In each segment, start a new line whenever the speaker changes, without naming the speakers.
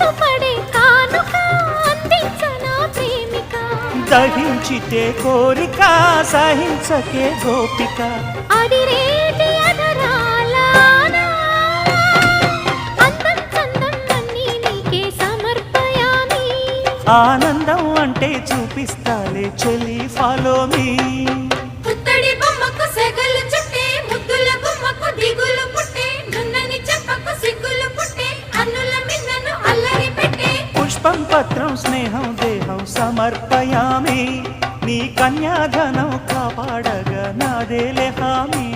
మనసు పడే కానుక అందించనా ప్రేమిక
దహించితే కోరిక సహించకే గోపిక
అడిరేటి అదరాల అందం చందం అన్నీ నీకే సమర్పయామి
ఆనందం అంటే చూపిస్తాలే చెలి ఫాలో మీ
పుత్తడి బొమ్మకు సెగలు చుట్టే ముద్దుల బొమ్మకు దిగులు పుట్టే నున్నని చెప్పకు సిగ్గులు పుట్టే అన్నుల మిన్నను అల్లరి పెట్టే
పుష్పం పత్రం స్నేహం దేహం సమర్పయామి నీ కన్యాధనం కాపాడగా నాదేలే హామీ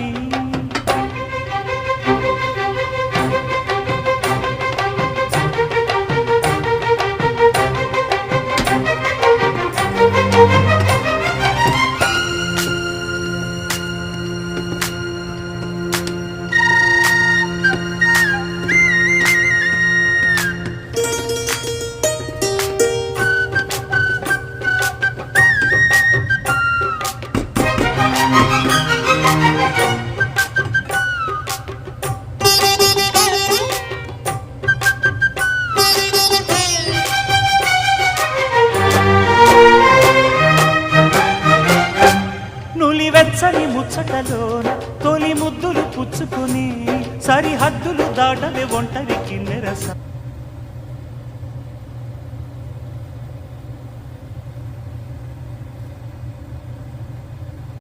వెచ్చని ముచ్చటలోన తొలి ముద్దులు పుచ్చుకొని సరిహద్దులు దాటవే ఒంటరి కిన్నెరస